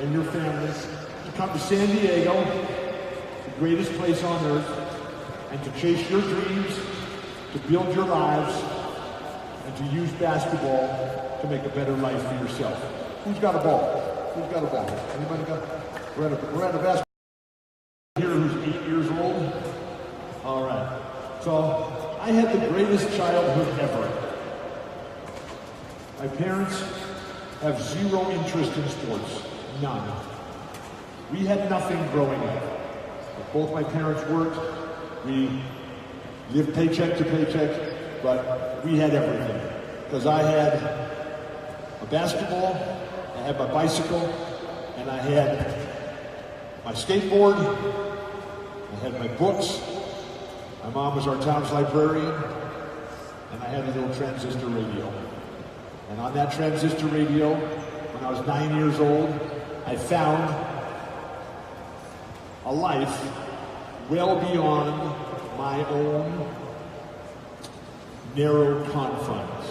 and your families to come to San Diego, the greatest place on earth, and to chase your dreams, to build your lives, and to use basketball to make a better life for yourself. Who's got a ball? Who's got a ball? Anybody got? We're at a basketball here who's 8 years old. All right. So I had the greatest childhood ever. My parents have zero interest in sports. None. We had nothing growing up. Both my parents worked. We lived paycheck to paycheck, but we had everything. Because I had a basketball, I had my bicycle, and I had my skateboard, I had my books. My mom was our town's librarian, and I had a little transistor radio. And on that transistor radio, when I was 9 years old, I found a life well beyond my own narrow confines.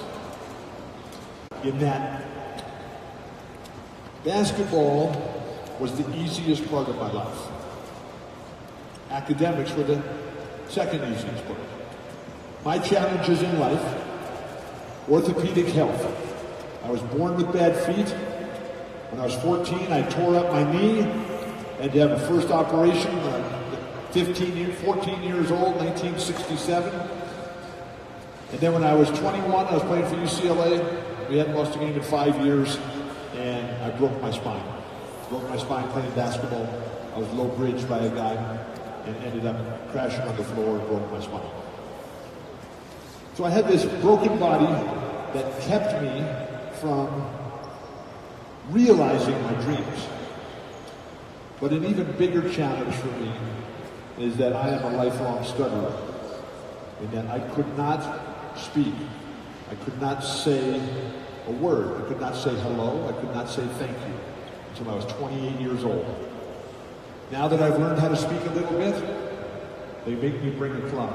In that, basketball was the easiest part of my life. Academics were the second easiest part. My challenges in life: orthopedic health. I was born with bad feet. When I was 14, I tore up my knee and to have a first operation when I was 14 years old, 1967. And then when I was 21, I was playing for UCLA. We hadn't lost a game in 5 years, and I broke my spine. Broke my spine playing basketball. I was low bridged by a guy and ended up crashing on the floor and broke my spine. So I had this broken body that kept me from realizing my dreams. But an even bigger challenge for me is that I am a lifelong stutterer, and that I could not speak. I could not say a word. I could not say hello. I could not say thank you until I was 28 years old. Now that I've learned how to speak a little bit, they make me bring a clock.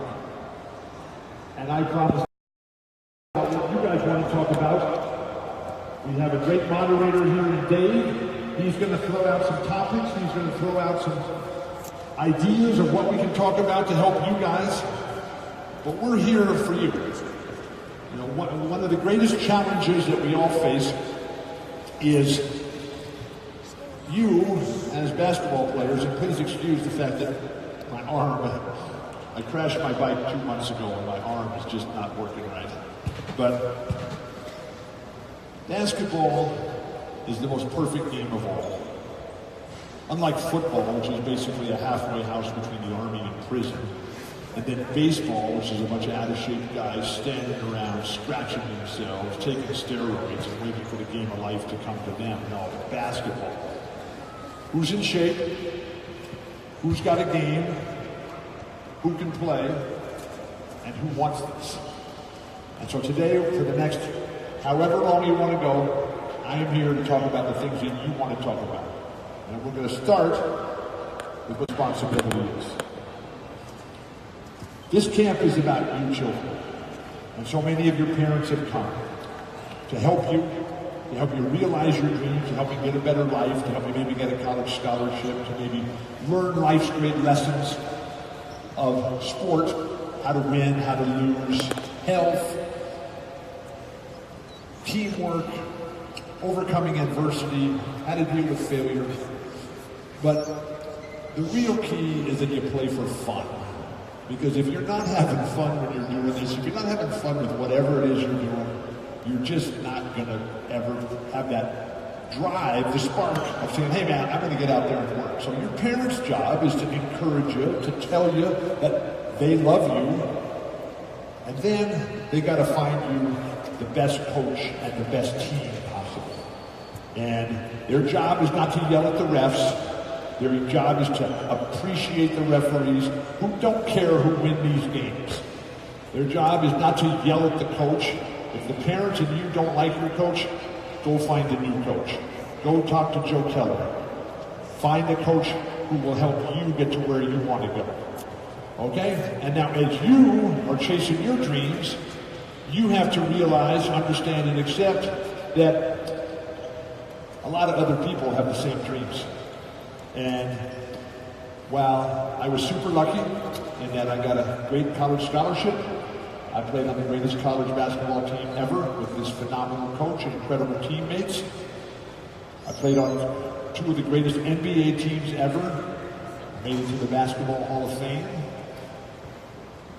And I promise what you guys want to talk about. We have a great moderator here in Dave. He's going to throw out some topics. He's going to throw out some ideas of what we can talk about to help you guys. But we're here for you. You know, one of the greatest challenges that we all face is you as basketball players, and please excuse the fact that my arm, I crashed my bike 2 months ago and my arm is just not working right. But basketball is the most perfect game of all. Unlike football, which is basically a halfway house between the army and prison, and then baseball, which is a bunch of out-of-shape guys standing around, scratching themselves, taking steroids, and waiting for the game of life to come to them. No, basketball. Who's in shape? Who's got a game? Who can play? And who wants this? And so today, for the next however long you want to go, I am here to talk about the things that you want to talk about. And we're going to start with responsibilities. This camp is about you children. And so many of your parents have come to help you realize your dreams, to help you get a better life, to help you maybe get a college scholarship, to maybe learn life's great lessons of sport, how to win, how to lose, health, teamwork, overcoming adversity, how to deal with failure. But the real key is that you play for fun. Because if you're not having fun when you're doing this, if you're not having fun with whatever it is you're doing, you're just not going to ever have that drive, the spark of saying, hey man, I'm going to get out there and work. So your parents' job is to encourage you, to tell you that they love you, and then they got to find you the best coach and the best team possible. And their job is not to yell at the refs. Their job is to appreciate the referees who don't care who win these games. Their job is not to yell at the coach. If the parents and you don't like your coach, go find a new coach. Go talk to Joe Keller. Find a coach who will help you get to where you want to go. Okay? And now as you are chasing your dreams, you have to realize, understand, and accept that a a lot of other people have the same dreams. And while I was super lucky in that I got a great college scholarship, I played on the greatest college basketball team ever with this phenomenal coach and incredible teammates. I played on two of the greatest NBA teams ever, made it to the Basketball Hall of Fame.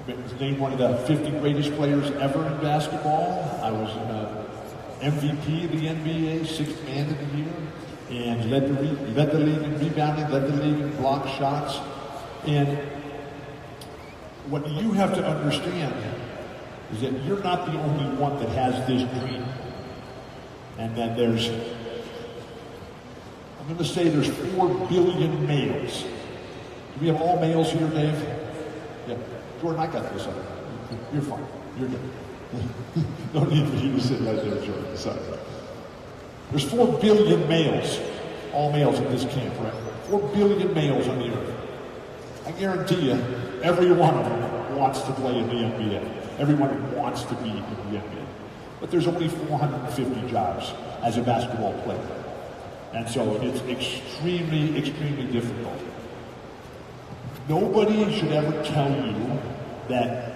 I was named one of the 50 greatest players ever in basketball. I was MVP of the NBA, sixth man of the year, and led the league in rebounding, led the league in block shots. And what you have to understand is that you're not the only one that has this dream. And that there's, I'm going to say there's 4 billion males. Do we have all males here, Dave? Yeah. Jordan, I got this. You're fine. You're good. No need for you to sit right there, Jordan. Sorry. There's 4 billion males, all males in this camp, right? 4 billion males on the earth. I guarantee you, every one of them wants to play in the NBA. Everyone wants to be in the NBA. But there's only 450 jobs as a basketball player. And so it's extremely, extremely difficult. Nobody should ever tell you that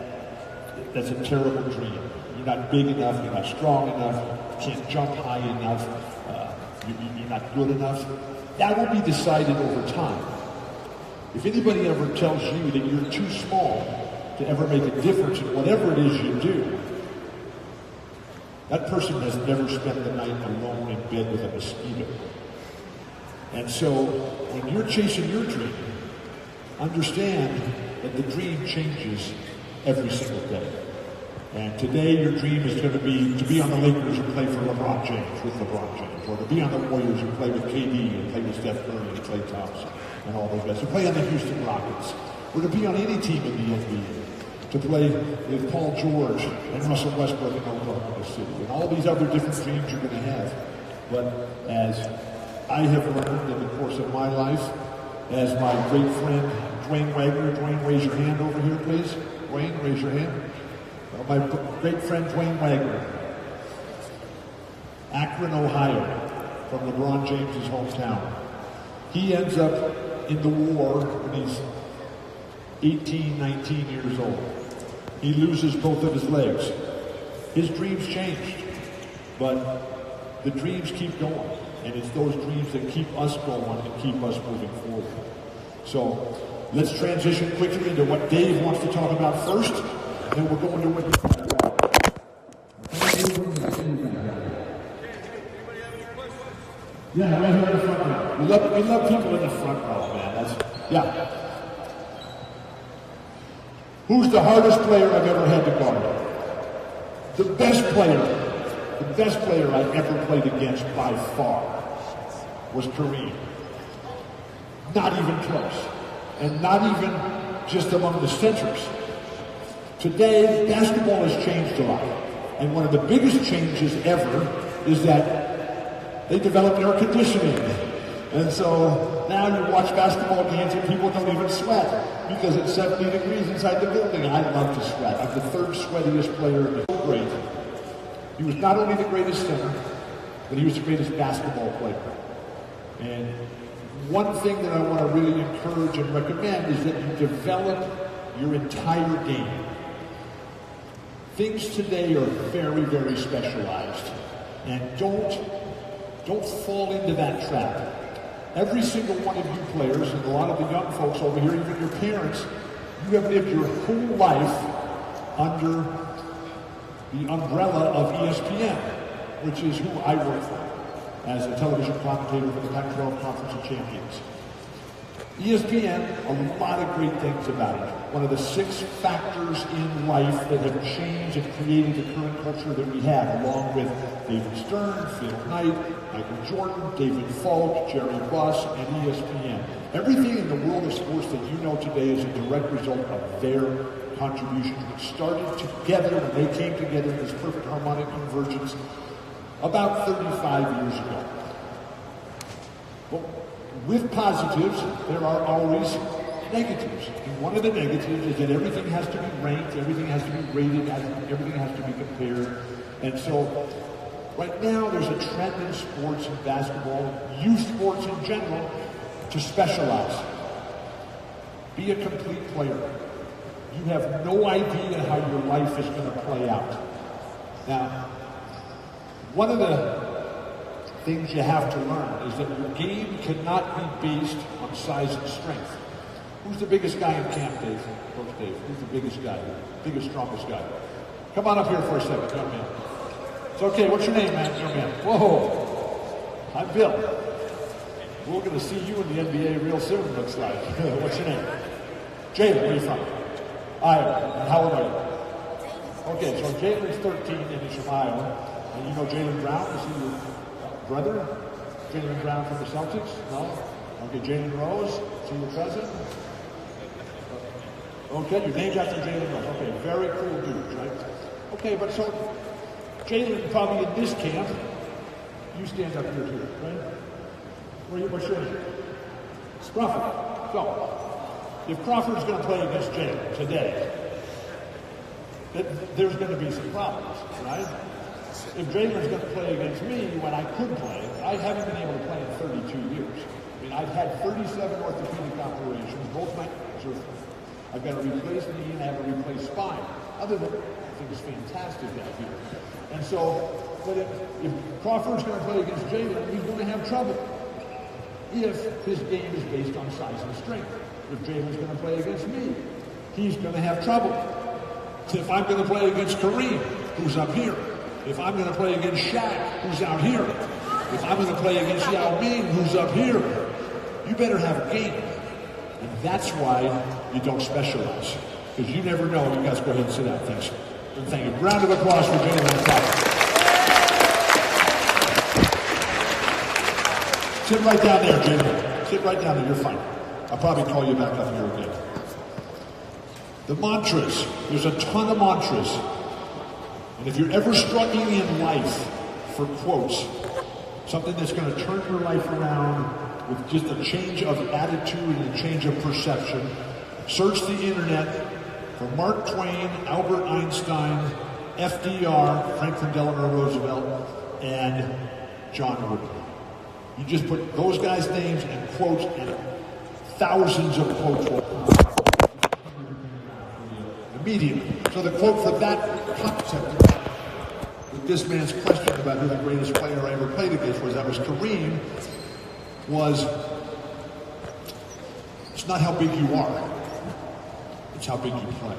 that's a terrible dream. You're not big enough, you're not strong enough, you can't jump high enough, you're not good enough. That will be decided over time. If anybody ever tells you that you're too small to ever make a difference in whatever it is you do, that person has never spent the night alone in bed with a mosquito. And so, when you're chasing your dream, understand that the dream changes every single day. And today your dream is going to be on the Lakers and play for LeBron James, with LeBron James, or to be on the Warriors and play with KD and play with Steph Curry and Klay Thompson and all those guys, to play on the Houston Rockets, or to be on any team in the NBA, to play with Paul George and Russell Westbrook in Oklahoma City, and all these other different dreams you're going to have. But as I have learned in the course of my life, as my great friend Dwayne Wagner, Dwayne, raise your hand over here, please. Dwayne, raise your hand. My great friend Dwayne Wagner, Akron, Ohio, from LeBron James' hometown. He ends up in the war when he's 18, 19 years old. He loses both of his legs. His dreams changed, but the dreams keep going. And it's those dreams that keep us going and keep us moving forward. So let's transition quickly into what Dave wants to talk about first, and then we're going to what yeah, right here in the front row. We love people in the front row, man. Yeah. Who's the hardest player I've ever had to guard? The best player I ever played against by far was Kareem. Not even close. And not even just among the centers. Today, basketball has changed a lot. And one of the biggest changes ever is that they developed air conditioning. And so now you watch basketball games and people don't even sweat because it's 70 degrees inside the building. I love to sweat. I'm the third sweatiest player in the grade. He was not only the greatest center, but he was the greatest basketball player. And one thing that I want to really encourage and recommend is that you develop your entire game. Things today are very, very specialized. And don't fall into that trap. Every single one of you players, and a lot of the young folks over here, even your parents, you have lived your whole life under the umbrella of ESPN, which is who I work for as a television commentator for the Pac-12 Conference of Champions. ESPN, a lot of great things about it. One of the 6 factors in life that have changed and created the current culture that we have, along with David Stern, Phil Knight, Michael Jordan, David Falk, Jerry Buss, and ESPN. Everything in the world of sports that you know today is a direct result of their contributions, which started together when they came together in this perfect harmonic convergence about 35 years ago. Well, with positives, there are always negatives. And one of the negatives is that everything has to be ranked, everything has to be rated, everything has to be compared. And so Right now, there's a trend in sports and basketball, youth sports in general, to specialize. Be a complete player. You have no idea how your life is going to play out. Now, one of the things you have to learn is that your game cannot be based on size and strength. Who's the biggest guy in camp, Dave? Coach Dave, who's the biggest guy? Biggest, strongest guy? Come on up here for a second, young man. It's okay, what's your name, man? Young man. Whoa, I'm Bill. We're going to see you in the NBA real soon, looks like. What's your name? Jalen, where are you from? Iowa. And how old are you? Okay, so Jalen's 13 and he's from Iowa. And you know Jalen Brown? Is he your brother? Jalen Brown from the Celtics? No? Okay, Jalen Rose? Is he your cousin? Okay, your name's after Jalen Rose. Okay, very cool dudes, right? Okay, but so Jalen probably in this camp, you stand up here too, right? What's your name? Crawford. So, if Crawford's going to play against Jalen today, there's going to be some problems, right? If Jalen's going to play against me when I could play, I haven't been able to play in 32 years. I mean, I've had 37 orthopedic operations, both my knees are, I've got a replaced knee and I have a replaced spine. Other than that, I think it's fantastic out here. And so, but if Crawford's going to play against Jalen, he's going to have trouble if his game is based on size and strength. If Jalen's going to play against me, he's going to have trouble. If I'm going to play against Kareem, who's up here, if I'm going to play against Shaq, who's out here, if I'm going to play against Yao Ming, who's up here, you better have a game. And that's why you don't specialize. Because you never know. You guys go ahead and sit down. Thanks. And thank you. Round of applause for Jalen Crawford. Sit right down there, Jalen. Sit right down there. You're fine. I'll probably call you back up here again. The mantras. There's a ton of mantras. And if you're ever struggling in life for quotes, something that's going to turn your life around with just a change of attitude and a change of perception, search the internet for Mark Twain, Albert Einstein, FDR, Franklin Delano Roosevelt, and John Wooden. You just put those guys' names and quotes, and thousands of quotes will immediately. So the quote for that concept, with this man's question about who the greatest player I ever played against was, that was Kareem, was, it's not how big you are, it's how big you play.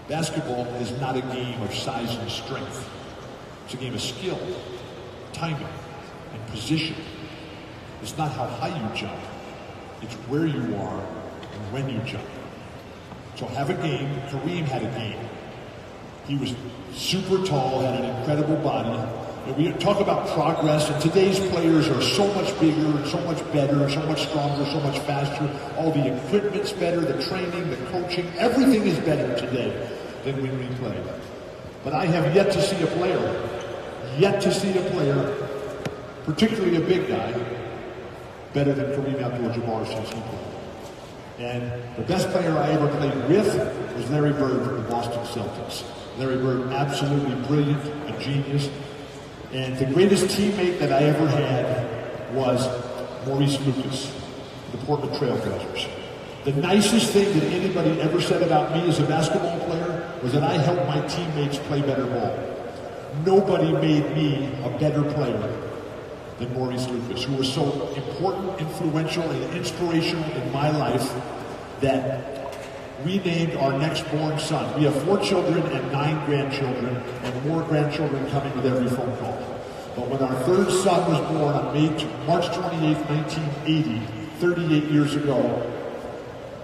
Basketball is not a game of size and strength. It's a game of skill, timing, and position. It's not how high you jump. It's where you are and when you jump. So have a game. Kareem had a game. He was super tall, had an incredible body. And we talk about progress, and today's players are so much bigger, so much better, so much stronger, so much faster. All the equipment's better, the training, the coaching, everything is better today than when we played. But I have yet to see a player, particularly a big guy, better than Kareem Abdul-Jabbar since he played. And the best player I ever played with was Larry Bird from the Boston Celtics. Larry Bird, absolutely brilliant, a genius. And the greatest teammate that I ever had was Maurice Lucas, the Portland Trailblazers. The nicest thing that anybody ever said about me as a basketball player was that I helped my teammates play better ball. Nobody made me a better player than Maurice Lucas, who was so important, influential, and inspirational in my life that we named our next born son. We have 4 children and 9 grandchildren, and more grandchildren coming with every phone call. But when our 3rd son was born on March 28, 1980, 38 years ago,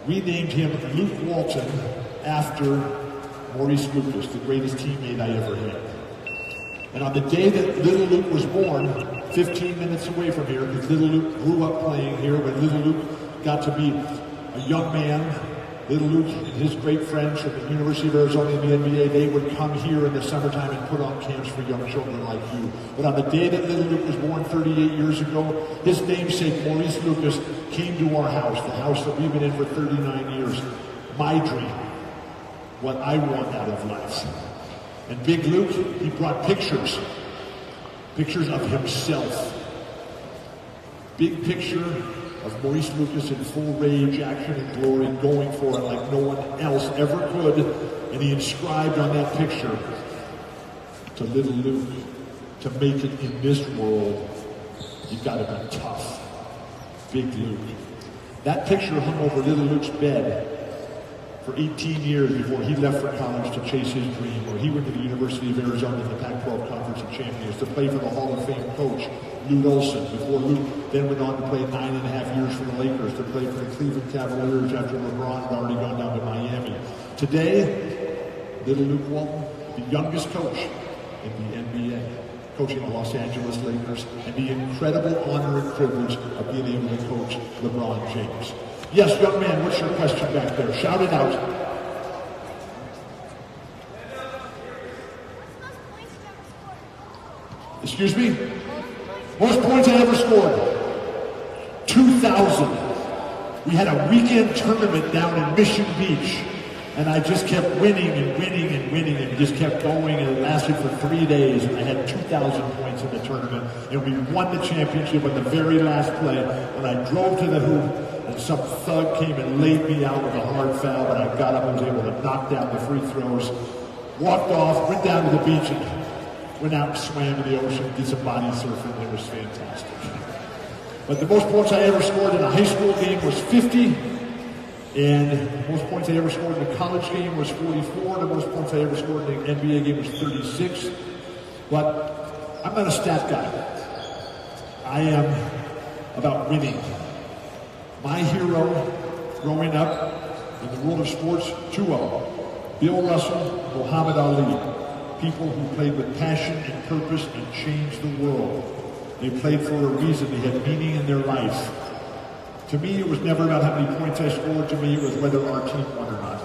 we named him Luke Walton after Maurice Lucas, the greatest teammate I ever had. And on the day that little Luke was born, 15 minutes away from here, because little Luke grew up playing here, when little Luke got to be a young man, little Luke and his great friends from the University of Arizona in the NBA, they would come here in the summertime and put on camps for young children like you. But on the day that little Luke was born 38 years ago, his namesake, Maurice Lucas, came to our house, the house that we've been in for 39 years. My dream, what I want out of life. And Big Luke, he brought pictures pictures of himself. Big picture of Maurice Lucas in full rage, action, and glory, going for it like no one else ever could. And he inscribed on that picture, to little Luke, to make it in this world, you've got to be tough. Big Luke. That picture hung over little Luke's bed for 18 years before he left for college to chase his dream, where he went to the University of Arizona in the Pac-12 Conference of Champions to play for the Hall of Fame coach, Lute Olson, before Luke then went on to play 9.5 years for the Lakers, to play for the Cleveland Cavaliers after LeBron had already gone down to Miami. Today, little Luke Walton, the youngest coach in the NBA, coaching the Los Angeles Lakers, and the incredible honor and privilege of being able to coach LeBron James. Yes, young man, what's your question back there? Shout it out. Excuse me? Most points I ever scored? 2,000. We had a weekend tournament down in Mission Beach, and I just kept winning and winning and winning and just kept going, and it lasted for 3 days, and I had 2,000 points in the tournament, and we won the championship on the very last play when I drove to the hoop, and some thug came and laid me out with a hard foul, but I got up and was able to knock down the free throws, walked off, went down to the beach, and went out and swam in the ocean, did some body surfing. It was fantastic. But the most points I ever scored in a high school game was 50, and the most points I ever scored in a college game was 44. The most points I ever scored in an NBA game was 36. But I'm not a stat guy. I am about winning. My hero growing up in the world of sports, two of them, Bill Russell, Muhammad Ali, people who played with passion and purpose and changed the world. They played for a reason. They had meaning in their life. To me, it was never about how many points I scored. To me, it was whether our team won or not.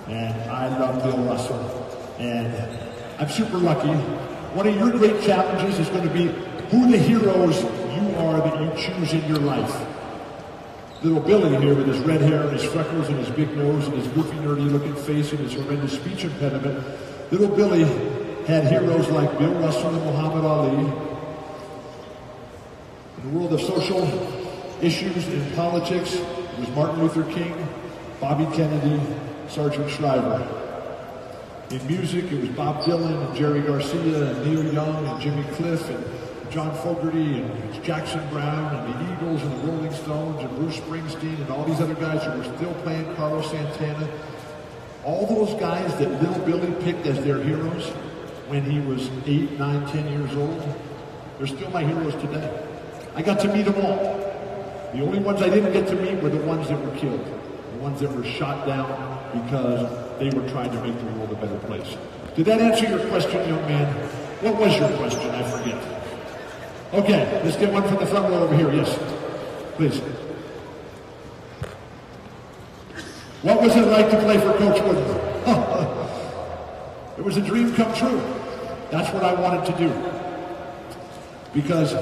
And I love Bill Russell. And I'm super lucky. One of your great challenges is going to be who the heroes you are that you choose in your life. Little Billy here with his red hair and his freckles and his big nose and his goofy, nerdy-looking face and his horrendous speech impediment. Little Billy had heroes like Bill Russell and Muhammad Ali. In the world of social issues and politics, it was Martin Luther King, Bobby Kennedy, Sergeant Shriver. In music, it was Bob Dylan and Jerry Garcia and Neil Young and Jimmy Cliff and John Fogerty and Jackson Brown and the Eagles and the Rolling Stones and Bruce Springsteen and all these other guys who were still playing, Carlos Santana. All those guys that little Billy picked as their heroes when he was 8, 9, 10 years old, they're still my heroes today. I got to meet them all. The only ones I didn't get to meet were the ones that were killed, the ones that were shot down because they were trying to make the world a better place. Did that answer your question, young man? What was your question? I forget. Okay, let's get one from the front row over here. Yes, please. What was it like to play for Coach Wooden? It was a dream come true. That's what I wanted to do. Because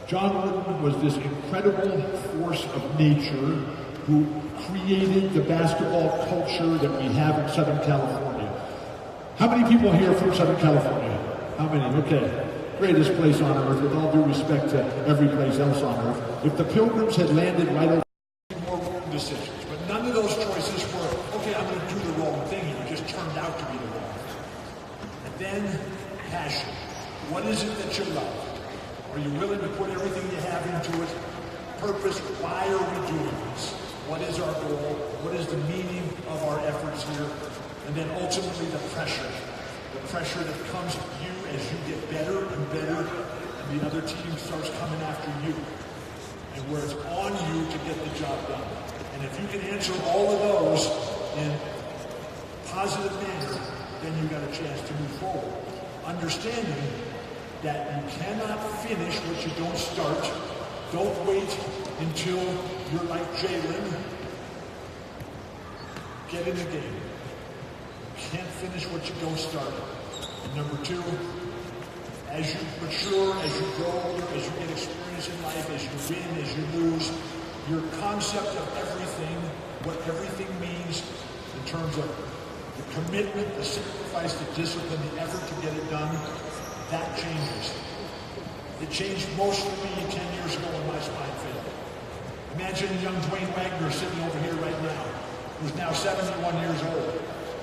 John Wooden was this incredible force of nature who created the basketball culture that we have in Southern California. How many people here from Southern California? How many? Okay. Greatest place on earth, with all due respect to every place else on earth. If the Pilgrims had landed right over more wrong decisions, but none of those choices were, okay, I'm going to do the wrong thing, and it just turned out to be the wrong thing. And then, passion. What is it that you love? Are you willing to put everything you have into it? Purpose, why are we doing this? What is our goal? What is the meaning of our efforts here? And then ultimately the pressure. The pressure that comes to you as you get better and better, and the other team starts coming after you. And where it's on you to get the job done. And if you can answer all of those in a positive manner, then you got a chance to move forward. Understanding that you cannot finish what you don't start. Don't wait until you're like Jalen. Get in the game. You can't finish what you don't start. And number two, as you mature, as you grow older, as you get experience in life, as you win, as you lose, your concept of everything, what everything means in terms of the commitment, the sacrifice, the discipline, the effort to get it done, that changes. It changed most for me 10 years ago when my spine failed. Imagine young Dwayne Wagner sitting over here right now, who's now 71 years old.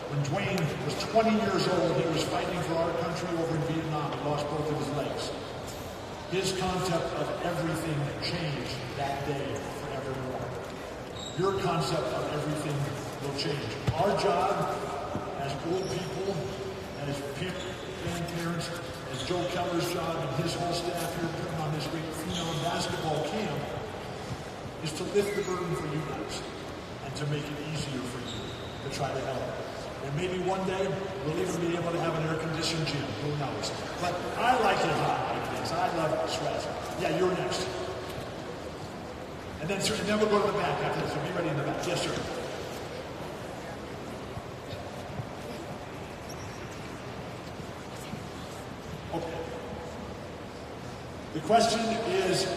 When Dwayne was 20 years old, he was fighting for our country over in Vietnam and lost both of his legs. His concept of everything changed that day forevermore. Your concept of everything will change. Our job as old people, as grandparents, as Joe Keller's job and his whole staff here putting on this great Phenom basketball camp is to lift the burden for you guys and to make it easier for you to try to help. And maybe one day we'll even be able to have an air-conditioned gym. Who knows? But I like it hot like this. I love sweat. Yeah, you're next. And then we'll go to the back after this. So be ready in the back. Yes, sir. Okay. The question is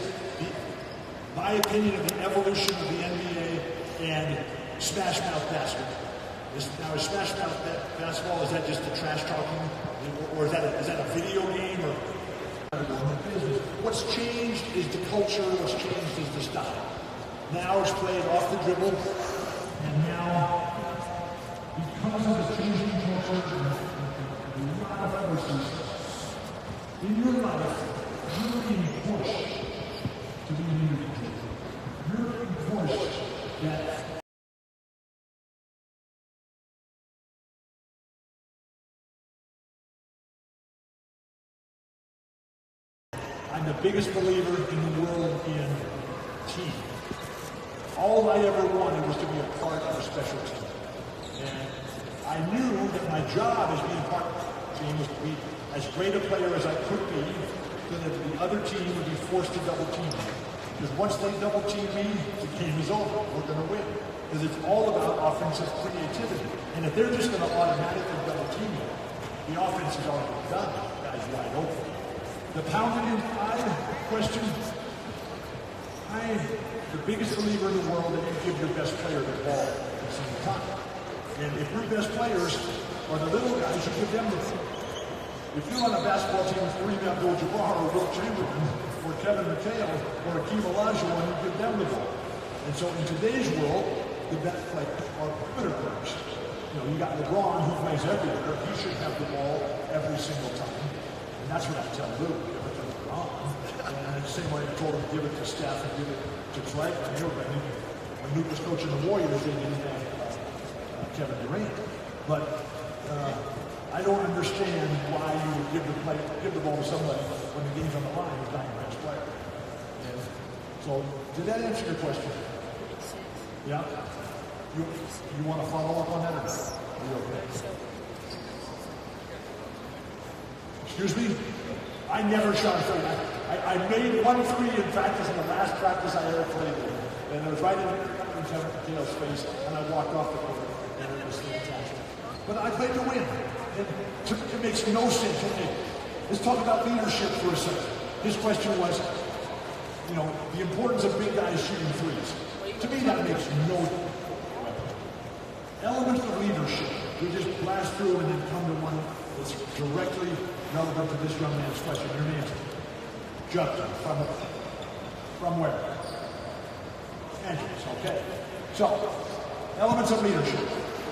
my opinion of the evolution of the NBA and Smash Mouth basketball. Now, is Smash Mouth basketball, is that just the trash talking? Or is that a video game? Or what's changed is the culture, what's changed is the style. Now it's played off the dribble, and now, because of the changing culture and a lot of other things, in your life, you're being pushed to be individual. You're being pushed that I'm the biggest believer in the world in team. All I ever wanted was to be a part of a special team. And I knew that my job as being part of the team was to be as great a player as I could be, so that the other team would be forced to double team me. Because once they double team me, the game is over. We're going to win. Because it's all about offensive creativity. And if they're just going to automatically double team you, the offense is already done. Guys wide open. The pounded in eye question, I'm the biggest believer in the world that you give your best player the ball at the same time. And if your best players are the little guys, you give them the ball. If you're on a basketball team with Kareem Abdul-Jabbar or Wilt Chamberlain or Kevin McHale or Akeem Olajuwon, you give them the ball. And so in today's world, the best players are perimeter players. You know, you got LeBron who plays everywhere. He should have the ball every single time. And that's what I tell Luke, give it to LeBron. And the same way I told him, give it to Steph and give it to Clay. When Luke was coaching the Warriors, they didn't have Kevin Durant. But I don't understand why you would give the ball to somebody when the game's on the line who's not your best player. And so, did that answer your question? Yeah? You want to follow up on that or not? Are you okay? Excuse me? I never shot a three. I made one three in practice in the last practice I ever played in. And it was right in Taylor's face, and I walked off the court, and it was fantastic. But I played to win. It makes no sense. Okay, let's talk about leadership for a second. His question was, you know, the importance of big guys shooting threes. To me, that makes no sense. Elements of leadership. We just blast through and then come to one that's directly relevant to this young man's question. Your name's Justin. From where? Angeles, okay. So, elements of leadership.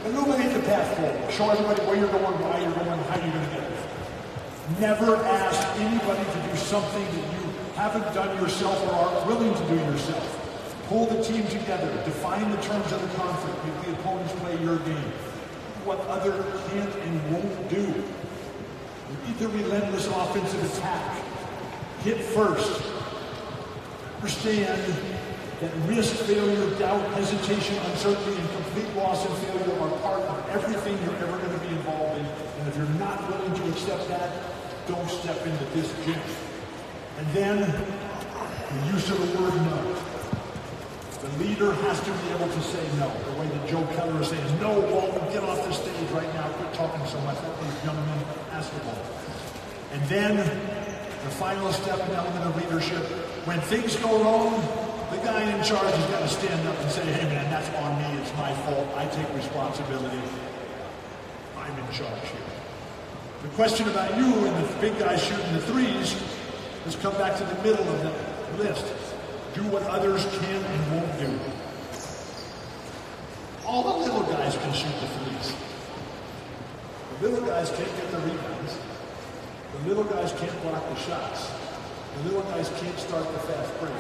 Illuminate the path forward. Show everybody where you're going, why you're going, how you're going to get there. Never ask anybody to do something that you haven't done yourself or aren't willing to do yourself. Pull the team together. Define the terms of the conflict. Make the opponents play your game. What other can't and won't do. Lead the relentless offensive attack. Hit first. Understand that risk, failure, doubt, hesitation, uncertainty, and complete loss and failure are part of everything you're ever going to be involved in. And if you're not willing to accept that, don't step into this gym. And then, the use of the word no. The leader has to be able to say no. The way that Joe Keller is saying, no, Walton, get off the stage right now. Quit talking so much. Let these young men basketball. And then, the final step and element of leadership, when things go wrong, the guy in charge has got to stand up and say, hey man, that's on me, it's my fault, I take responsibility, I'm in charge here. The question about you and the big guys shooting the threes has come back to the middle of the list. Do what others can and won't do. All the little guys can shoot the threes. The little guys can't get the rebounds. The little guys can't block the shots. The little guys can't start the fast break.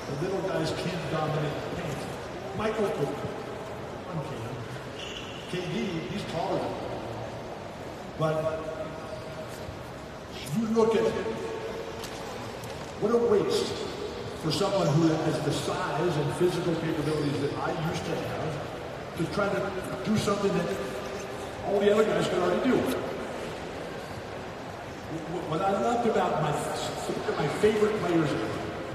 The little guys can't dominate the paint. Michael could. One can. KD, he's taller than me. But you look at what a waste for someone who has the size and physical capabilities that I used to have to try to do something that all the other guys could already do. What I loved about my favorite players,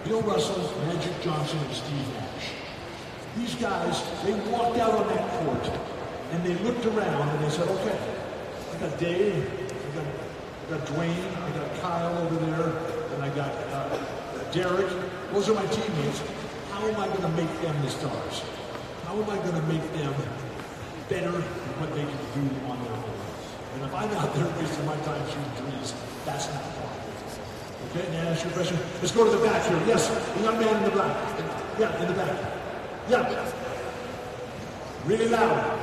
Bill Russell, Magic Johnson, and Steve Nash. These guys, they walked out on that court and they looked around and they said, okay, I got Dave, I got Dwayne, I got Kyle over there, and I got Derek. Those are my teammates. How am I going to make them the stars? How am I going to make them better than what they can do on their own? And if I'm out there wasting my time shooting threes, that's not fun. Okay, may I ask you a question? Let's go to the back here. Yes, the young man in the black. Yeah, in the back. Yeah. Really loud.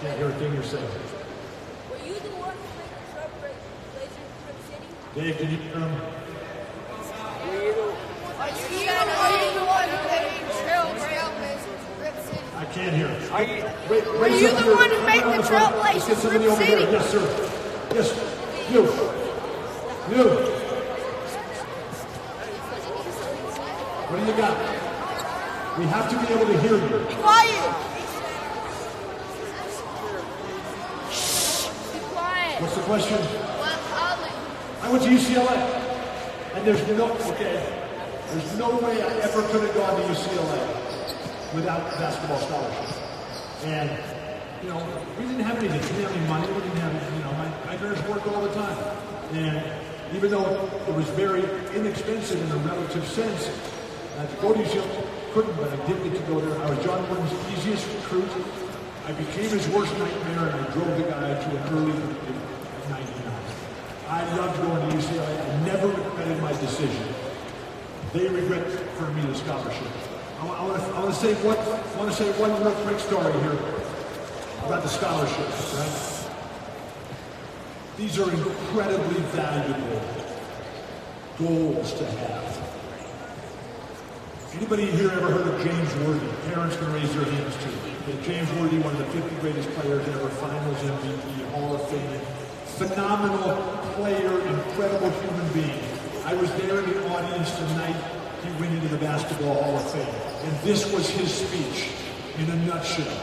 Can't hear a thing you're saying. Were you the one who made the Trailblazers Rip City? Dave, can you hear him? Are you the one who made the Trailblazers Rip City? I can't hear. Were you the one who made the Trailblazers Rip City? Yes, sir. Yes, you. What do you got? We have to be able to hear you. Be quiet. Be quiet. What's the question? What college? I went to UCLA. And there's no way I ever could have gone to UCLA without basketball scholarship. And, you know, we didn't have anything. We didn't have any money. We didn't have, you know, my parents worked all the time. And even though it was very inexpensive in a relative sense, to go to UCLA, couldn't, but I did get to go there. I was John Wooden's easiest recruit. I became his worst nightmare, and I drove the guy to an early 99. I loved going to UCLA. I never regretted my decision. They regret for me the scholarship. I want to say one real quick story here about the scholarships. Right? These are incredibly valuable goals to have. Anybody here ever heard of James Worthy? Parents can raise their hands too. Okay, James Worthy, one of the 50 greatest players ever, Finals MVP, Hall of Fame. Phenomenal player, incredible human being. I was there in the audience the night he went into the Basketball Hall of Fame. And this was his speech in a nutshell.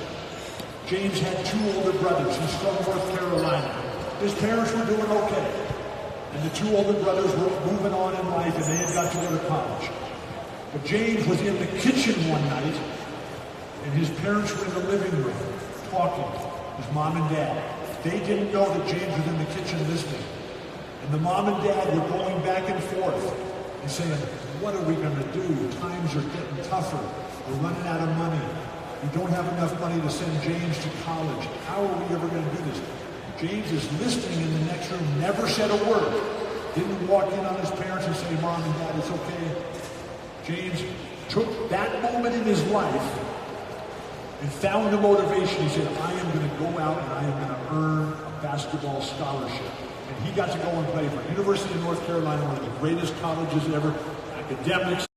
James had two older brothers. He's from North Carolina. His parents were doing okay. And the two older brothers were moving on in life and they had got to go to college. But James was in the kitchen one night and his parents were in the living room talking, his mom and dad. They didn't know that James was in the kitchen listening. And the mom and dad were going back and forth and saying, what are we going to do? Times are getting tougher. We're running out of money. We don't have enough money to send James to college. How are we ever going to do this? James is listening in the next room, never said a word. Didn't walk in on his parents and say, Mom and Dad, it's okay. James took that moment in his life and found the motivation. He said, I am going to go out and I am going to earn a basketball scholarship. And he got to go and play for University of North Carolina, one of the greatest colleges ever. Academics,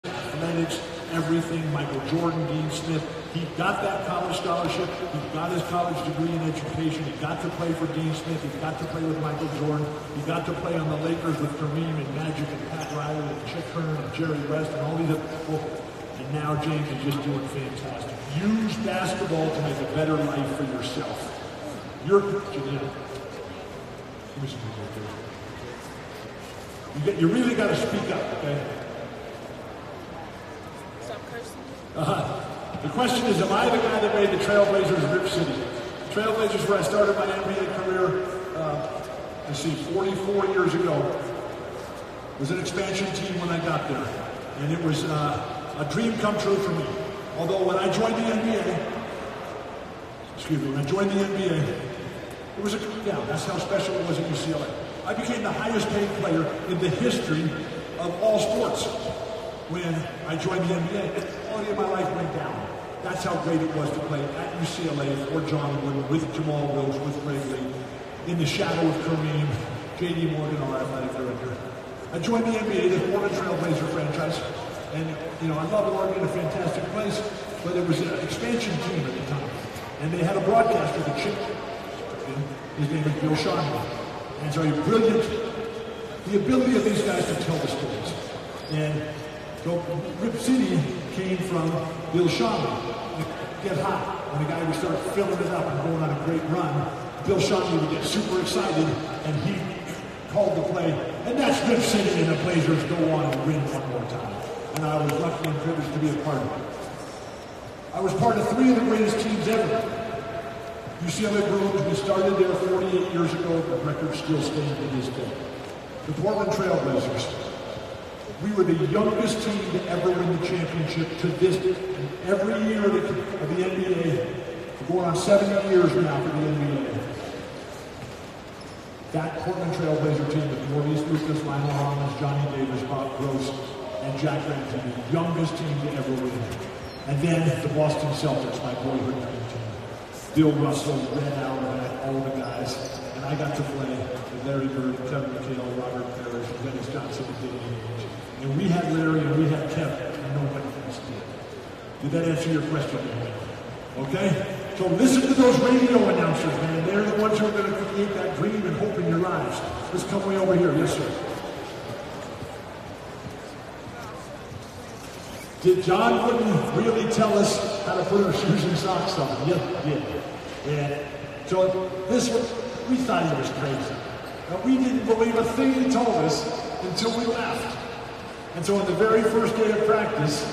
athletics, everything. Michael Jordan, Dean Smith. He got that college scholarship. He got his college degree in education. He got to play for Dean Smith. He got to play with Michael Jordan. He got to play on the Lakers with Kareem and Magic and Pat Riley and Chick Hearn and Jerry West and all these other people. And now James is just doing fantastic. Use basketball to make a better life for yourself. Janelle. Give me some music right there. You really got to speak up, okay? Stop cursing. The question is, am I the guy that made the Trailblazers Rip City? Trailblazers, where I started my NBA career, 44 years ago, was an expansion team when I got there. And it was a dream come true for me. Although when I joined the NBA, It was a down. That's how special it was at UCLA. I became the highest paid player in the history of all sports when I joined the NBA. The quality of my life went down. That's how great it was to play at UCLA for John Wooden, with Jamal Wilkes, with Greg Lee, in the shadow of Kareem, J.D. Morgan, our athletic director. I joined the NBA, the Walton Trailblazer franchise, and I love Oregon, a fantastic place, but it was an expansion team at the time, and they had a broadcaster, the chick. His name is Bill Sharma. And so he's brilliant. The ability of these guys to tell the stories. And so Rip City came from Bill Sharma. Get hot. When the guy would start filling it up and going on a great run, Bill Sharma would get super excited and he called the play. And that's Rip City, and the Blazers go on and win one more time. And I was lucky and privileged to be a part of it. I was part of 3 of the greatest teams ever. UCLA Bruins, we started there 48 years ago, the record still stands to this day. The Portland Trailblazers, we were the youngest team to ever win the championship to this day. And every year of the NBA, we're going on 70 years now for the NBA. That Portland Trailblazer team with Maurice Lucas, Lionel Hollins, Johnny Davis, Bob Gross, and Jack Ramsey, the youngest team to ever win. And then the Boston Celtics, my boyhood team. Bill Russell, Red Auerbach, all the guys, and I got to play with Larry Bird, Kevin McHale, Robert Parrish, Dennis Johnson, and Danny Ainge. And we had Larry and we had Kevin, and nobody else did. Did that answer your question? Okay? So listen to those radio announcers, man. They're the ones who are going to create that dream and hope in your lives. Let's come way over here. Yes, sir. Did John Wooden really tell us how to put our shoes and socks on? Yes, he did. And so this was, we thought he was crazy. But we didn't believe a thing he told us until we left. And so on the very first day of practice,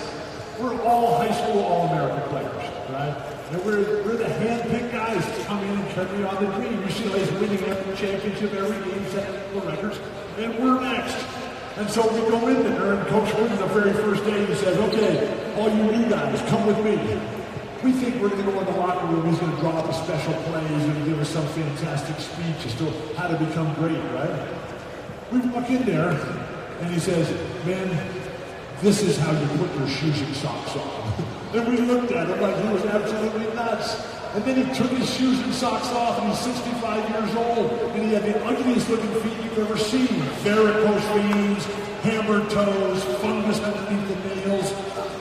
we're all high school All-American players, right? And we're the hand-picked guys to come in and carry on the dream. UCLA's winning every championship, every game, setting the records, and we're next. And so we go in there, and Coach Wooden, the very first day, he says, okay, all you new guys, come with me. We think we're going to go in the locker room, he's going to draw up a special plays and give us some fantastic speech as to how to become great, right? We walk in there, and he says, man, this is how you put your shoes and socks on. And we looked at him like he was absolutely nuts. And then he took his shoes and socks off, and he's 65 years old, and he had the ugliest looking feet you've ever seen. Varicose veins, hammered toes, fungus underneath the nails.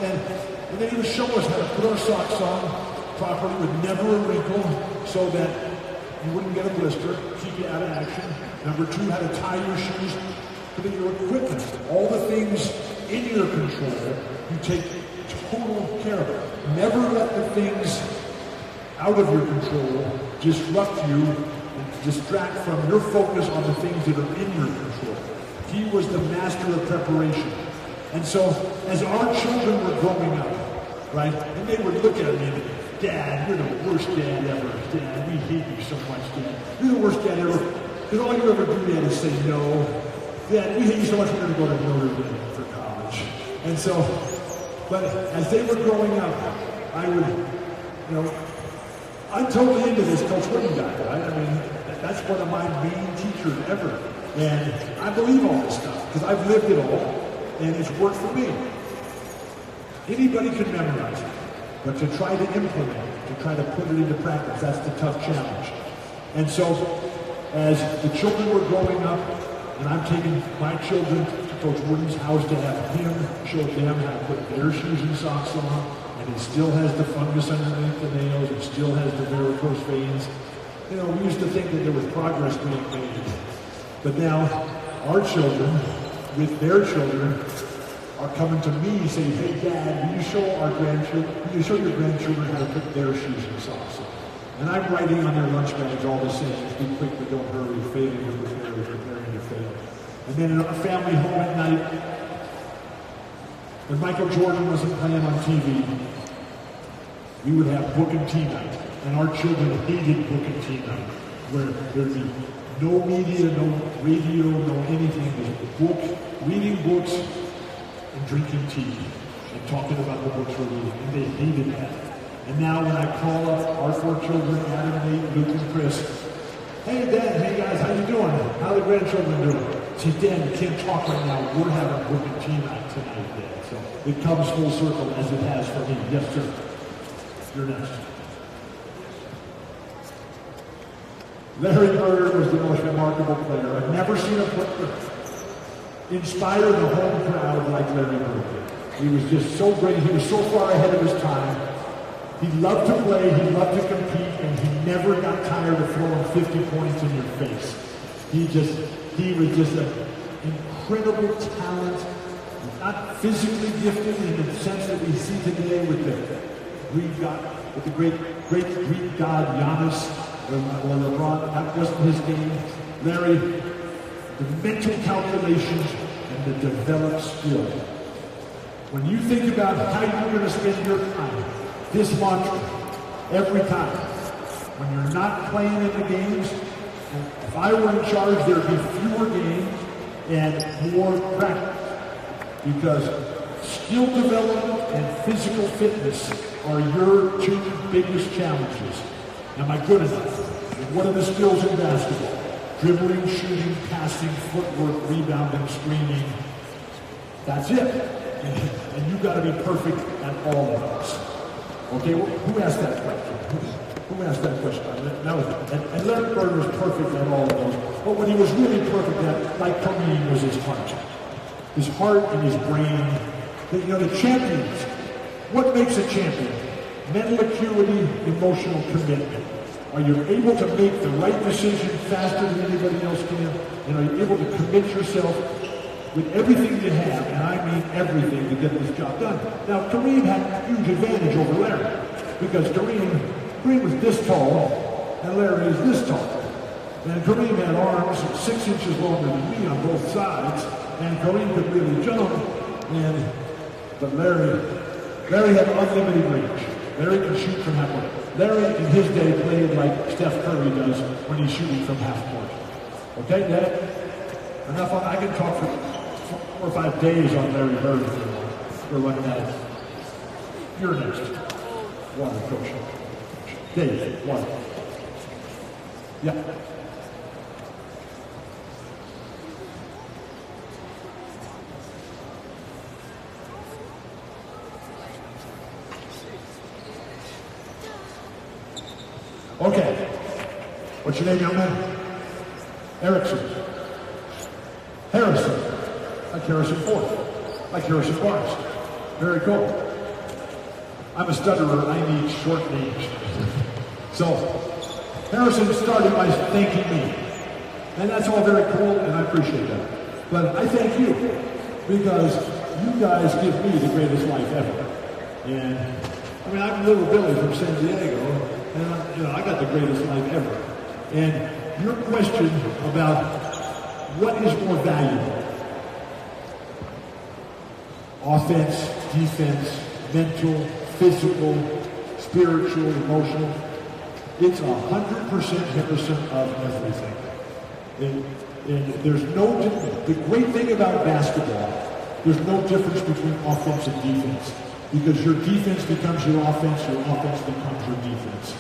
And then he would show us how to put our socks on properly with never a wrinkle so that you wouldn't get a blister, keep you out of action. Number 2, how to tie your shoes, put in your equipment. All the things in your control, you take total care of. Never let the things out of your control disrupt you and distract from your focus on the things that are in your control. He was the master of preparation. And so as our children were growing up, right, and they would look at me and, Dad, you're the worst dad ever. Dad, we hate you so much, Dad. You're the worst dad ever. Because all you ever do, Dad, is say no. Dad, we hate you so much, we're going to go to Notre Dame for college. And so, but as they were growing up, I would, I'm totally into this Coach Wooden guy, right? I mean, that's one of my main teachers ever. And I believe all this stuff, because I've lived it all, and it's worked for me. Anybody can memorize it, but to try to implement it, to try to put it into practice, that's the tough challenge. And so, as the children were growing up, and I'm taking my children to Coach Wooden's house to have him show them how to put their shoes and socks on, and he still has the fungus underneath the nails, and still has the varicose veins. We used to think that there was progress being made. But now, our children, with their children, are coming to me saying, hey, Dad, will you show our grandchildren, will you show your grandchildren how to put their shoes and socks on? And I'm writing on their lunch bags all the sayings, be quick but don't hurry, failing to prepare, preparing to fail. And then in our family home at night, when Michael Jordan wasn't playing on TV, we would have book and tea night. And our children hated book and tea night, where there'd be no media, no radio, no anything. Just book, reading books and drinking tea and talking about the books we're reading. And they hated that. And now when I call up our 4 children, Adam, Nate, Luke, and Chris, Hey, Dan. Hey, guys. How you doing? How the grandchildren doing? See, Dan, you can't talk right now. We're having a working team act tonight, Dan. So it comes full circle as it has for me. Yes, sir. You're next. Larry Bird was the most remarkable player. I've never seen a player inspire the home crowd like Larry Bird did. He was just so great. He was so far ahead of his time. He loved to play, he loved to compete, and he never got tired of throwing 50 points in your face. He was just an incredible talent, not physically gifted in the sense that we see today with the great Greek god Giannis or LeBron. That wasn't his game. Larry, the mental calculations and the developed skill. When you think about how you're going to spend your time, this mantra, every time, when you're not playing in the games, and if I were in charge, there'd be fewer games and more practice. Because skill development and physical fitness are your two biggest challenges. Am I good enough? And what are the skills in basketball? Dribbling, shooting, passing, footwork, rebounding, screening. That's it. And you've got to be perfect at all of those. Okay, well, who asked that question? Who asked that question? And Larry Bird was perfect at all of those. But what he was really perfect at, like Kareem, was his heart. His heart and his brain. The champions. What makes a champion? Mental acuity, emotional commitment. Are you able to make the right decision faster than anybody else can? And are you able to commit yourself with everything you have, and I mean everything, to get this job done? Now, Kareem had a huge advantage over Larry, because Kareem was this tall, and Larry is this tall. And Kareem had arms 6 inches longer than me on both sides, and Kareem could really jump, but Larry had unlimited range. Larry can shoot from half court. Larry, in his day, played like Steph Curry does when he's shooting from half court. Okay, Dad? Enough on, I can talk for 4 or 5 days on Larry Bird if you want. We're running out. You're next. Water, coach. Dave, water. Yeah. Okay. What's your name, young man? Erickson. Harrison. Like Harrison Ford. Like Harrison Barnes. Very cool. I'm a stutterer. I need short names. So, Harrison started by thanking me. And that's all very cool, and I appreciate that. But I thank you, because you guys give me the greatest life ever. And, I'm little Billy from San Diego, and I got the greatest life ever. And your question about what is more valuable? Offense, defense, mental, physical, spiritual, emotional. It's 100% Harrison of everything. And there's no difference. The great thing about basketball, there's no difference between offense and defense. Because your defense becomes your offense becomes your defense.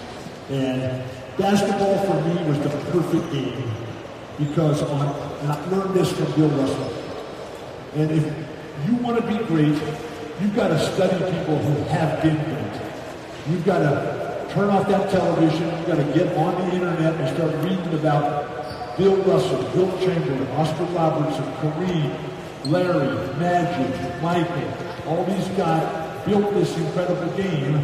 And basketball for me was the perfect game. Because and I learned this from Bill Russell. And if you want to be great, you've got to study people who have been great. You've got to turn off that television. You've got to get on the internet and start reading about Bill Russell, Bill Chamberlain, Oscar Robertson, Kareem, Larry, Magic, Michael. All these guys built this incredible game.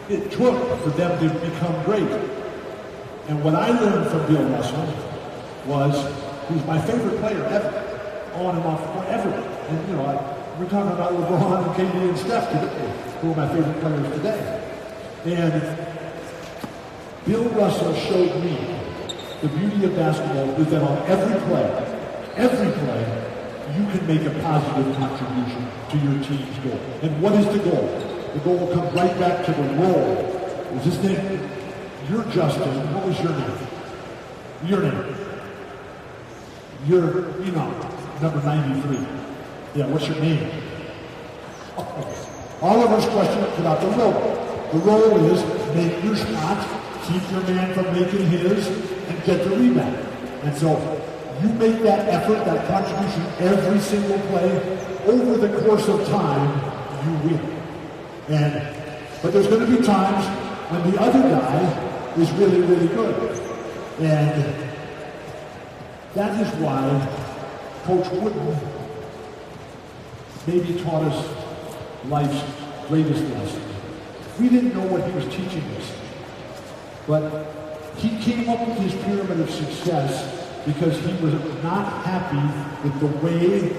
It took for them to become great. And what I learned from Bill Russell was, he's my favorite player ever, on and off, forever. And we're talking about LeBron and KD and Steph today, who are my favorite players today. And Bill Russell showed me the beauty of basketball is that on every play, you can make a positive contribution to your team's goal. And what is the goal? The goal will come right back to the role. Is his name? You're Justin. What was your name? Your name. You're Enoch, number 93. Yeah, what's your name? Oliver's question is about the role. The role is make your shot, keep your man from making his, and get the rebound. And so you make that effort, that contribution every single play, over the course of time, you win. But there's going to be times when the other guy is really, really good. And that is why Coach Wooden maybe taught us life's greatest lesson. We didn't know what he was teaching us, but he came up with his pyramid of success because he was not happy with the way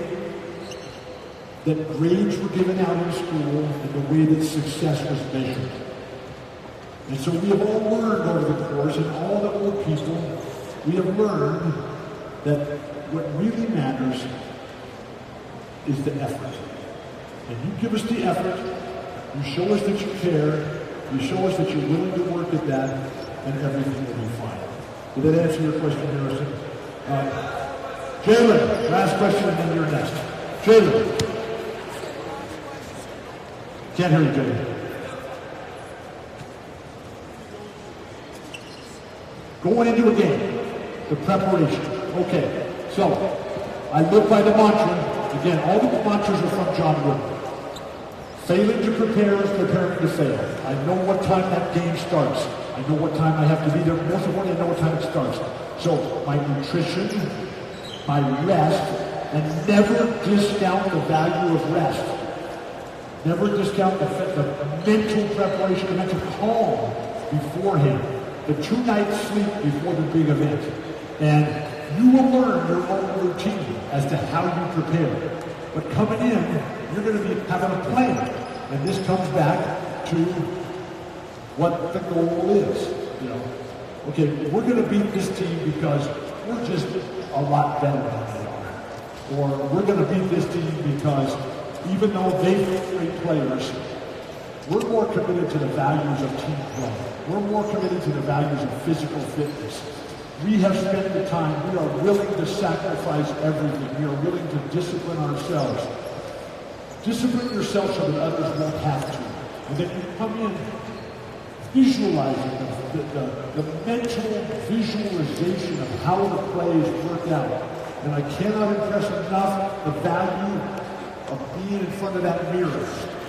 that grades were given out in school and the way that success was measured. And so we have all learned over the course, and all that we're people, we have learned that what really matters is the effort. And you give us the effort, you show us that you care, you show us that you're willing to work at that, and everything will be fine. Did that answer your question, Harrison? Jalen, last question, and then you're next. Jalen. Can't hear you, Jalen. Going into a game, the preparation. Okay, so I live by the mantra. Again, all the mantras are from John Wooden. Failing to prepare is preparing to fail. I know what time that game starts. I know what time I have to be there. Most importantly, I know what time it starts. So my nutrition, my rest, and never discount the value of rest. Never discount the mental preparation, the mental calm beforehand. The 2 nights sleep before the big event. And you will learn your own routine as to how you prepare. But coming in, you're going to be having a plan. And this comes back to what the goal is. You know, okay, we're going to beat this team because we're just a lot better than they are. Or we're going to beat this team because even though they've great players, we're more committed to the values of team play. We're more committed to the values of physical fitness. We have spent the time, we are willing to sacrifice everything. We are willing to discipline ourselves. Discipline yourself so that others won't have to. And then you come in visualizing the mental visualization of how the plays work out. And I cannot impress enough the value of being in front of that mirror.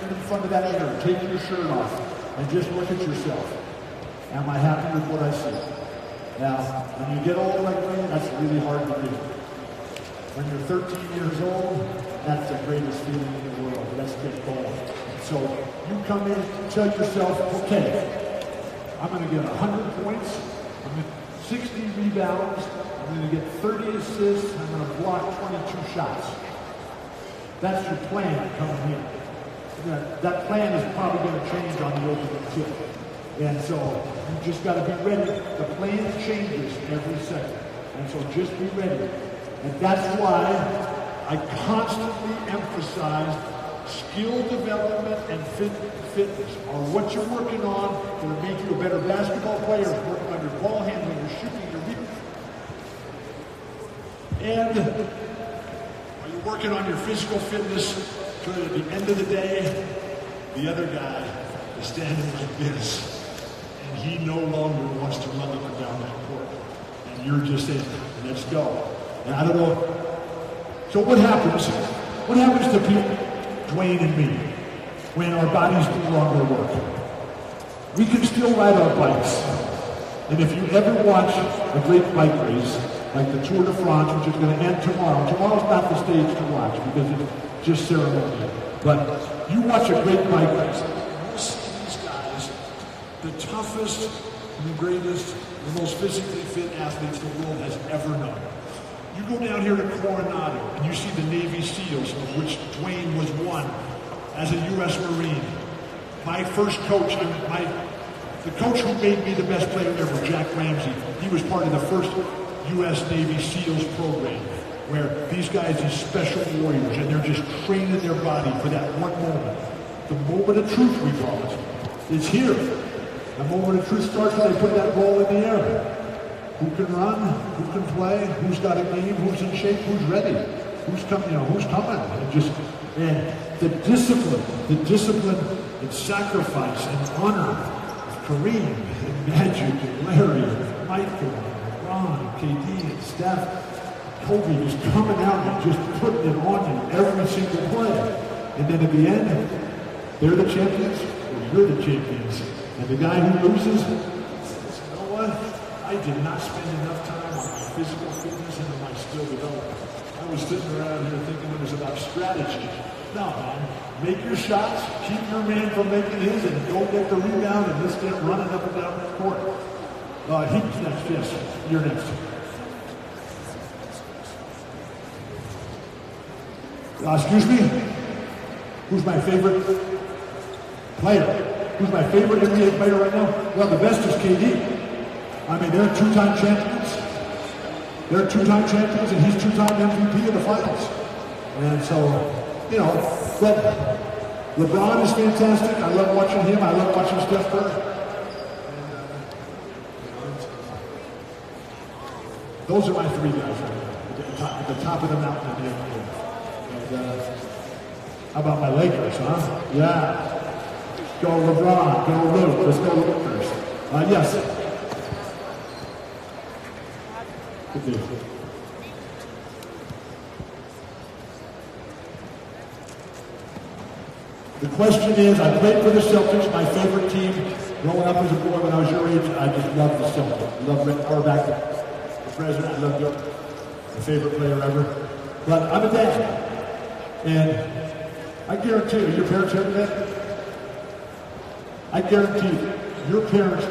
In front of that mirror, taking your shirt off, and just look at yourself. Am I happy with what I see? Now, when you get old like me, that's really hard to do. When you're 13 years old, that's the greatest feeling in the world. Let's get going. So you come in and tell yourself, okay, I'm going to get 100 points, I'm going to get 60 rebounds, I'm going to get 30 assists, I'm going to block 22 shots. That's your plan coming in. That plan is probably going to change on the opening tip. And so you just got to be ready. The plan changes every second. And so just be ready. And that's why I constantly emphasize skill development and fitness are what you're working on to make you a better basketball player, working on your ball handling, your shooting, your rebounding. And are you working on your physical fitness so that at the end of the day, the other guy is standing like this, and he no longer wants to run up and down that court. And you're just saying, let's go. And I don't know. So what happens? What happens to people, Dwayne and me, when our bodies no longer work? We can still ride our bikes. And if you ever watch a great bike race, like the Tour de France, which is going to end tomorrow. Tomorrow's not the stage to watch because it's just ceremonial. But you watch a great bike race, and you'll see these guys, the toughest, the greatest, the most physically fit athletes the world has ever known. You go down here to Coronado, and you see the Navy SEALs, of which Dwayne was one, as a U.S. Marine. My first coach, the coach who made me the best player ever, Jack Ramsey, he was part of the first U.S. Navy SEALs program, where these guys are special warriors, and they're just training their body for that one moment. The moment of truth, we call it. It's here. The moment of truth starts when they put that ball in the air. Who can run? Who can play? Who's got a game? Who's in shape? Who's ready? Who's coming? Who's coming? And the discipline and sacrifice and honor of Kareem and Magic and Larry and Michael and LeBron, KD and Steph, Kobe just coming out and just putting it on you every single play. And then at the end, they're the champions, or you're the champions. And the guy who loses says, you know what? I did not spend enough time on my physical fitness and on my skill development. I was sitting around here thinking it was about strategy. No, man. Make your shots, keep your man from making his, and go get the rebound, and let's get running up and down the court. He's next, yes. You're next. Excuse me? Who's my favorite player? Who's my favorite NBA player right now? Well, the best is KD. I mean, they're two-time champions. They're two-time champions, and he's two-time MVP of the finals. And so, you know, but LeBron is fantastic. I love watching him. I love watching Steph Curry. Those are my three guys right now, at the top of the mountain in the NBA. And how about my Lakers, huh? Yeah. Go LeBron, go Luke. Let's go Lakers. Yes. Good deal. The question is, I played for the Celtics, my favorite team. Growing up as a boy when I was your age, I just loved the Celtics. I loved Rick Auerbach, the president. I loved him. My favorite player ever. But I'm a dad. And I guarantee you, your parents ever that? I guarantee you, your parents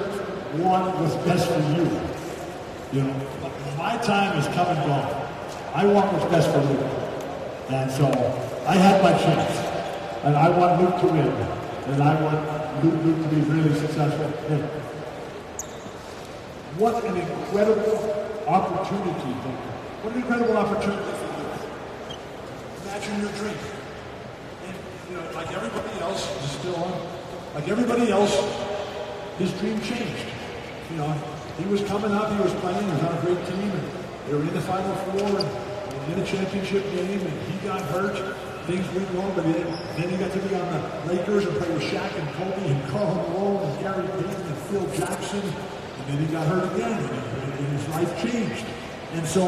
want what's best for you. You know, my time is come and gone. I want what's best for Luke. And so I had my chance. And I want Luke to win. And I want Luke to be really successful. And what an incredible opportunity. What an incredible opportunity for you. Imagine your dream. And, you know, like everybody else, is still on. Like everybody else, his dream changed. You know, he was coming up, he was playing, he was on a great team, and they were in the Final Four, and in a championship game, and he got hurt. Things went wrong, but then he got to be on the Lakers and play with Shaq and Kobe and Karl Malone and Gary Payton and Phil Jackson, and then he got hurt again, and his life changed. And so,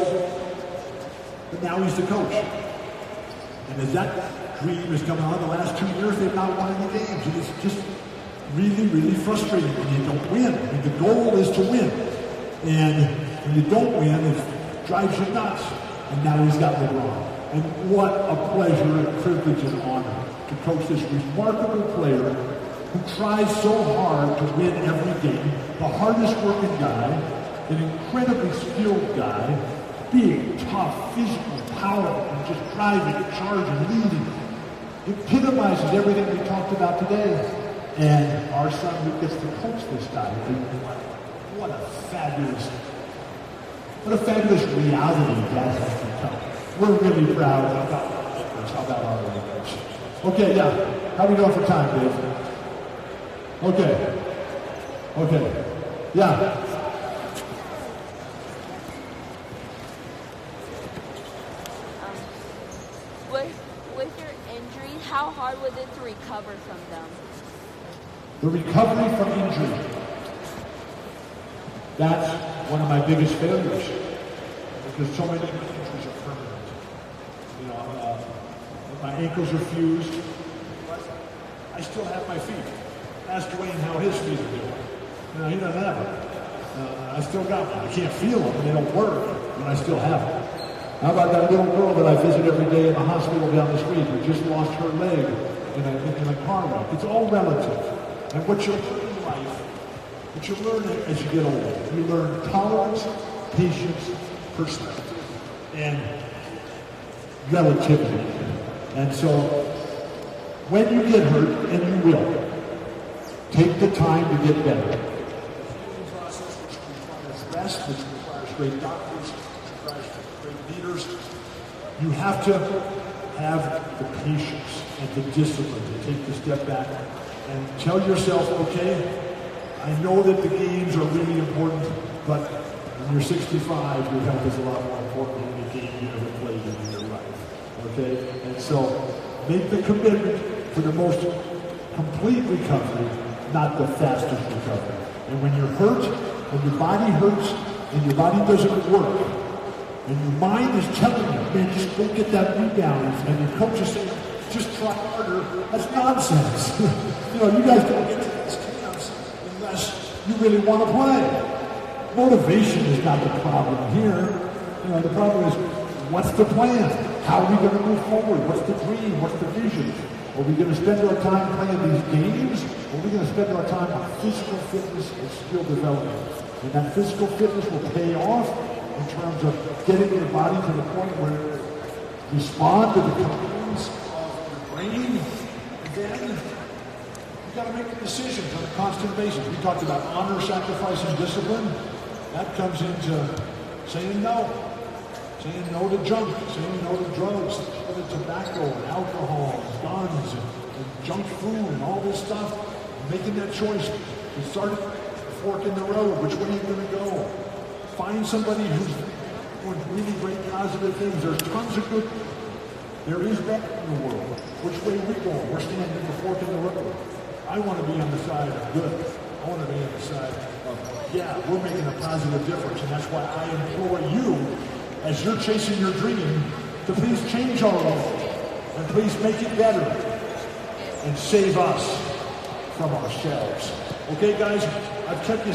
but now he's the coach. And as that dream is coming on, the last 2 years, they've not won any games. And it's just really, really frustrating when you don't win. I mean, the goal is to win. And when you don't win, it drives you nuts. And now he's got LeBron. And what a pleasure and privilege and honor to coach this remarkable player who tries so hard to win every game, the hardest working guy, an incredibly skilled guy, big, tough, physical, powerful, and just driving, charging, leading. It epitomizes everything we talked about today. And our son who gets to coach this guy, what a fabulous reality that has become. We're really proud about our Lakers. How about our Lakers? Okay, yeah. How are we doing for time, Dave? Okay. Yeah. With your injuries, how hard was it to recover from them? The recovery from injury. That's one of my biggest failures. Because so many injuries are permanent. You know, my ankles are fused. I still have my feet. Ask Dwayne how his feet are doing. You know, he doesn't have them. I still got them. I can't feel them. They don't work, but I still have them. How about that little girl that I visit every day in the hospital down the street who just lost her leg in a car wreck? It's all relative. And what you learn in life, what you learn as you get older, you learn tolerance, patience, perspective, and relativity. And so, when you get hurt, and you will, take the time to get better. The healing process, which requires rest, which requires great doctors, which requires great leaders. You have to have the patience and the discipline to take the step back and tell yourself, okay, I know that the games are really important, but when you're 65, your health is a lot more important than any game you ever played in your life. Okay? And so make the commitment for the most complete recovery, not the fastest recovery. And when you're hurt, when your body hurts, and your body doesn't work, and your mind is telling you, man, just go get that rebound, and your coach is saying, just try harder, that's nonsense. You know, you guys don't get to these camps unless you really want to play. Motivation is not the problem here. You know, the problem is, what's the plan? How are we going to move forward? What's the dream? What's the vision? Are we going to spend our time playing these games? Or are we going to spend our time on physical fitness and skill development? And that physical fitness will pay off in terms of getting your body to the point where you respond to the commands of your brain. Again, you got to make the decisions on a constant basis. We talked about honor, sacrifice, and discipline. That comes into saying no. Saying no to junk, saying no to drugs, no to tobacco and alcohol and guns and junk food and all this stuff. Making that choice. You start at the fork in the road. Which way are you going to go? Find somebody who's doing really great positive things. There's tons of good. There is bad in the world. Which way are we going? We're standing at the fork in the road. I want to be on the side of good. I want to be on the side of, yeah, we're making a positive difference. And that's why I implore you, as you're chasing your dream, to please change our world and please make it better and save us from ourselves. Okay, guys, I've kept you